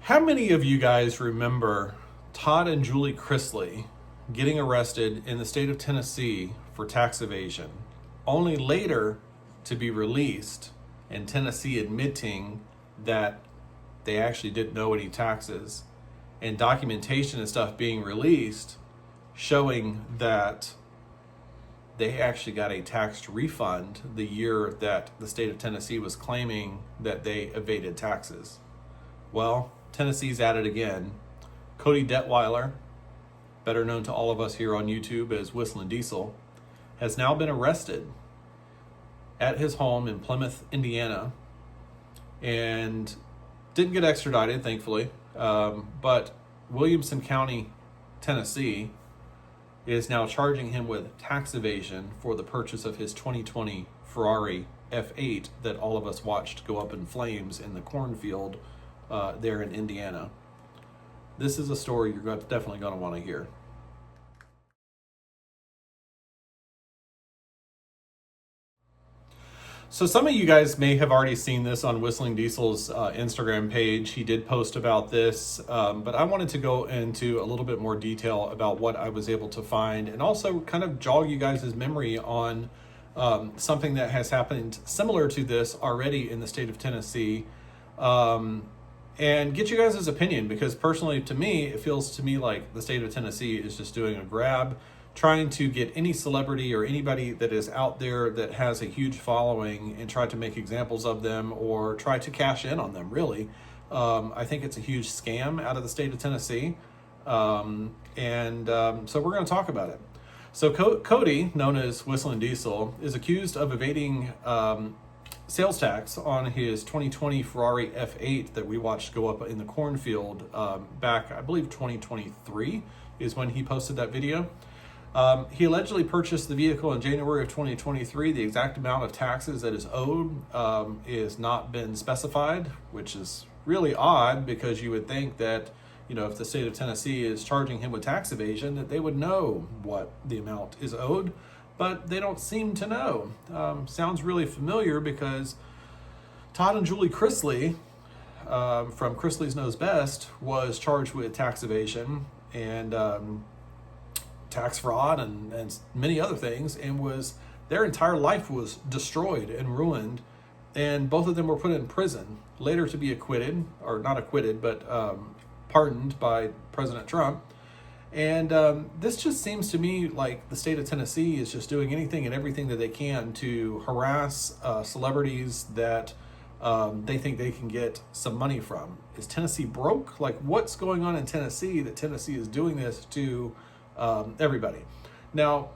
How many of you guys remember Todd and Julie Chrisley getting arrested in the state of Tennessee for tax evasion, only later to be released, and Tennessee admitting that they actually didn't know any taxes, and documentation and stuff being released showing that they actually got a tax refund the year that the state of Tennessee was claiming that they evaded taxes? Well, Tennessee's at it again. Cody Detweiler, better known to all of us here on YouTube as Whistlindiesel, has now been arrested at his home in Plymouth, Indiana, and didn't get extradited, thankfully. But Williamson County, Tennessee, is now charging him with tax evasion for the purchase of his 2020 Ferrari F8 that all of us watched go up in flames in the cornfield there in Indiana. This is a story you're definitely going to want to hear. So some of you guys may have already seen this on Whistlinddiesel's Instagram page. He did post about this, but I wanted to go into a little bit more detail about what I was able to find, and also kind of jog you guys' memory on something that has happened similar to this already in the state of Tennessee, and get you guys' opinion, because personally to me, it feels to me like the state of Tennessee is just doing a grab, trying to get any celebrity or anybody that is out there that has a huge following and try to make examples of them or try to cash in on them, really. I think it's a huge scam out of the state of Tennessee. So we're going to talk about it. So Cody, known as Whistlindiesel, is accused of evading sales tax on his 2020 Ferrari F8 that we watched go up in the cornfield back, I believe 2023 is when he posted that video. He allegedly purchased the vehicle in January of 2023. The exact amount of taxes that is owed is not been specified, which is really odd, because you would think that, you know, if the state of Tennessee is charging him with tax evasion, that they would know what the amount is owed, but they don't seem to know. Sounds really familiar, because Todd and Julie Chrisley from Chrisley's Knows Best was charged with tax evasion and tax fraud and many other things, and their entire life was destroyed and ruined, and both of them were put in prison, later to be acquitted, or not acquitted, but pardoned by President Trump. And this just seems to me like the state of Tennessee is just doing anything and everything that they can to harass celebrities that they think they can get some money from. Is Tennessee broke? Like, what's going on in Tennessee that Tennessee is doing this to everybody? Now,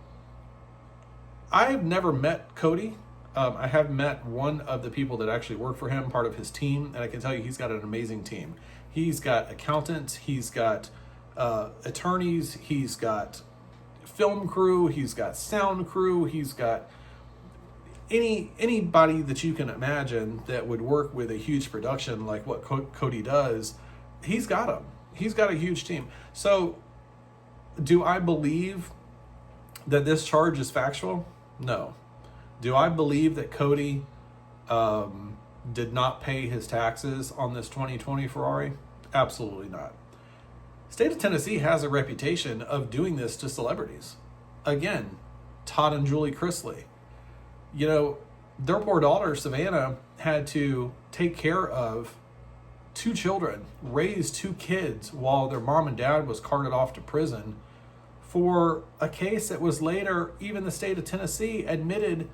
I've never met Cody. I have met one of the people that actually work for him, part of his team, and I can tell you he's got an amazing team. He's got accountants, he's got attorneys, he's got film crew, he's got sound crew, he's got anybody that you can imagine that would work with a huge production like what Cody does. He's got them. He's got a huge team. So do I believe that this charge is factual? No. Do I believe that Cody did not pay his taxes on this 2020 Ferrari? Absolutely not. State of Tennessee has a reputation of doing this to celebrities. Again, Todd and Julie Chrisley. You know, their poor daughter, Savannah, had to take care of 2 children, raise 2 kids while their mom and dad was carted off to prison for a case that was later, even the state of Tennessee admitted,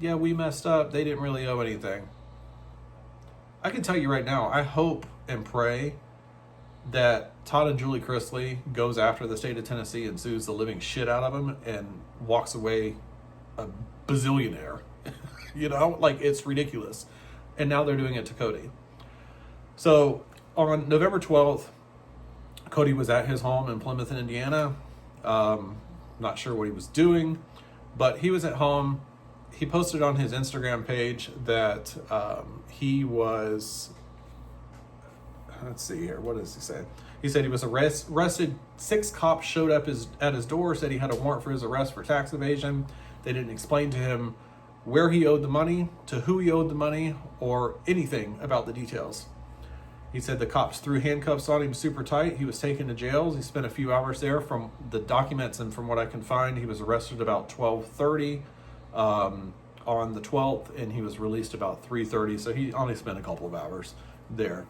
yeah, we messed up. They didn't really owe anything. I can tell you right now, I hope and pray that Todd and Julie Chrisley goes after the state of Tennessee and sues the living shit out of them and walks away a bazillionaire. You know, like, it's ridiculous. And now they're doing it to Cody. So on November 12th, Cody was at his home in Plymouth, Indiana. Not sure what he was doing, but he was at home. He posted on his Instagram page that he was, let's see here, what does he say? He said he was arrested. 6 cops showed up at his door, said he had a warrant for his arrest for tax evasion. They didn't explain to him where he owed the money, to who he owed the money, or anything about the details. He said the cops threw handcuffs on him super tight. He was taken to jails. He spent a few hours there. From the documents and from what I can find, he was arrested about 12:30 on the 12th, and he was released about 3:30. So he only spent a couple of hours there.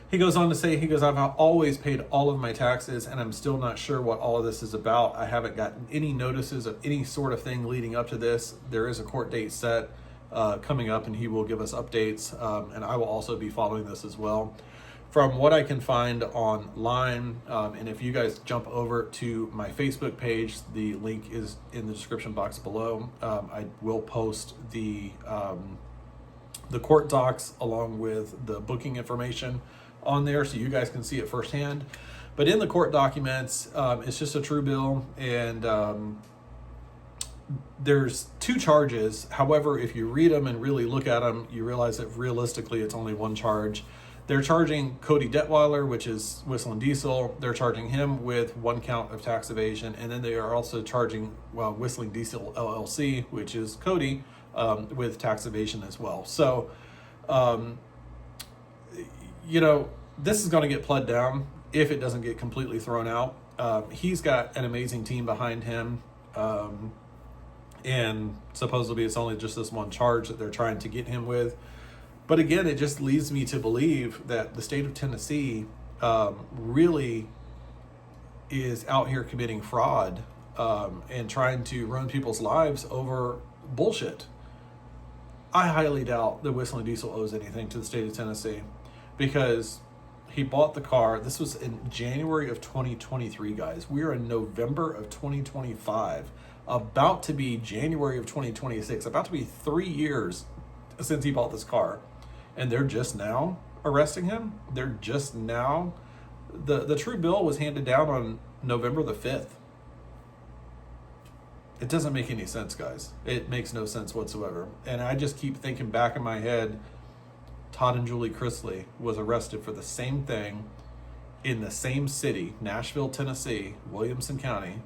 He goes on to say, he goes, I've always paid all of my taxes, and I'm still not sure what all of this is about. I haven't gotten any notices of any sort of thing leading up to this. There is a court date set coming up, and he will give us updates, and I will also be following this as well. From what I can find online, and if you guys jump over to my Facebook page, the link is in the description box below. I will post the court docs along with the booking information on there so you guys can see it firsthand. But in the court documents, it's just a true bill, and there's 2 charges. However, if you read them and really look at them, you realize that realistically it's only 1 charge. They're charging Cody Detweiler, which is Whistlindiesel. They're charging him with 1 count of tax evasion, and then they are also charging Whistlindiesel LLC, which is Cody, with tax evasion as well. So this is going to get pled down if it doesn't get completely thrown out. He's got an amazing team behind him, and supposedly it's only just this 1 charge that they're trying to get him with. But again, it just leads me to believe that the state of Tennessee really is out here committing fraud and trying to run people's lives over bullshit. I highly doubt that Whistlindiesel owes anything to the state of Tennessee, because he bought the car. This was in January of 2023, guys. We are in November of 2025, about to be January of 2026, about to be 3 years since he bought this car. And they're just now arresting him. They're just now. The true bill was handed down on November the 5th. It doesn't make any sense, guys. It makes no sense whatsoever. And I just keep thinking back in my head, Todd and Julie Chrisley was arrested for the same thing in the same city, Nashville, Tennessee, Williamson County.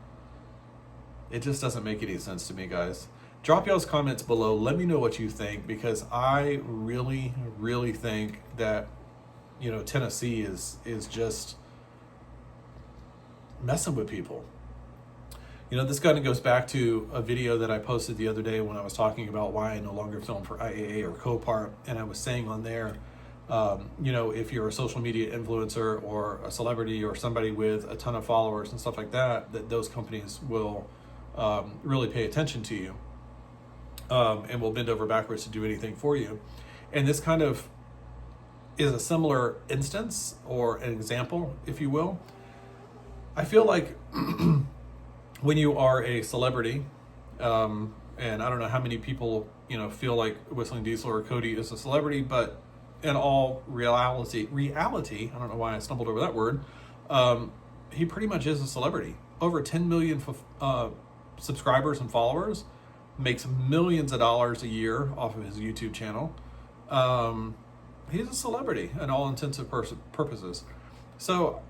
It just doesn't make any sense to me, guys. Drop y'all's comments below. Let me know what you think, because I really, really think that, Tennessee is just messing with people. This kind of goes back to a video that I posted the other day when I was talking about why I no longer film for IAA or Copart. And I was saying on there, if you're a social media influencer or a celebrity or somebody with a ton of followers and stuff like that, that those companies will really pay attention to you and will bend over backwards to do anything for you. And this kind of is a similar instance, or an example, if you will. I feel like when you are a celebrity, and I don't know how many people, feel like Whistlindiesel or Cody is a celebrity, but in all reality, I don't know why I stumbled over that word, he pretty much is a celebrity. Over 10 million subscribers and followers, makes millions of dollars a year off of his YouTube channel. He's a celebrity in all intents and purposes. So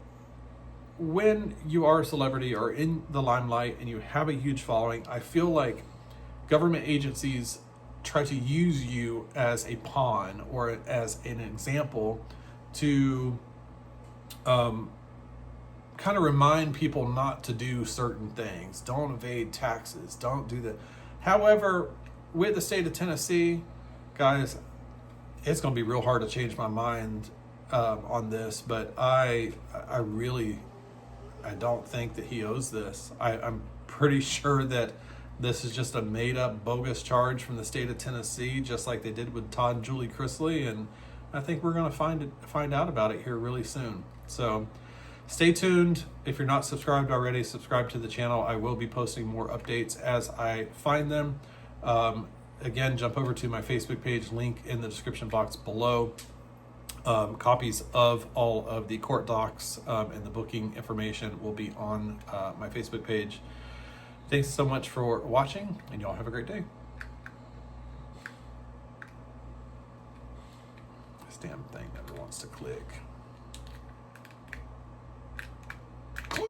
when you are a celebrity or in the limelight and you have a huge following, I feel like government agencies try to use you as a pawn or as an example to kind of remind people not to do certain things. Don't evade taxes. Don't do that. However, with the state of Tennessee, guys, it's going to be real hard to change my mind on this, but I don't think that he owes this. I'm pretty sure that this is just a made-up, bogus charge from the state of Tennessee, just like they did with Todd and Julie Chrisley, and I think we're going to find out about it here really soon. So stay tuned. If you're not subscribed already, subscribe to the channel. I will be posting more updates as I find them. Again, jump over to my Facebook page, link in the description box below. Copies of all of the court docs and the booking information will be on my Facebook page. Thanks so much for watching, and y'all have a great day. This damn thing never wants to click.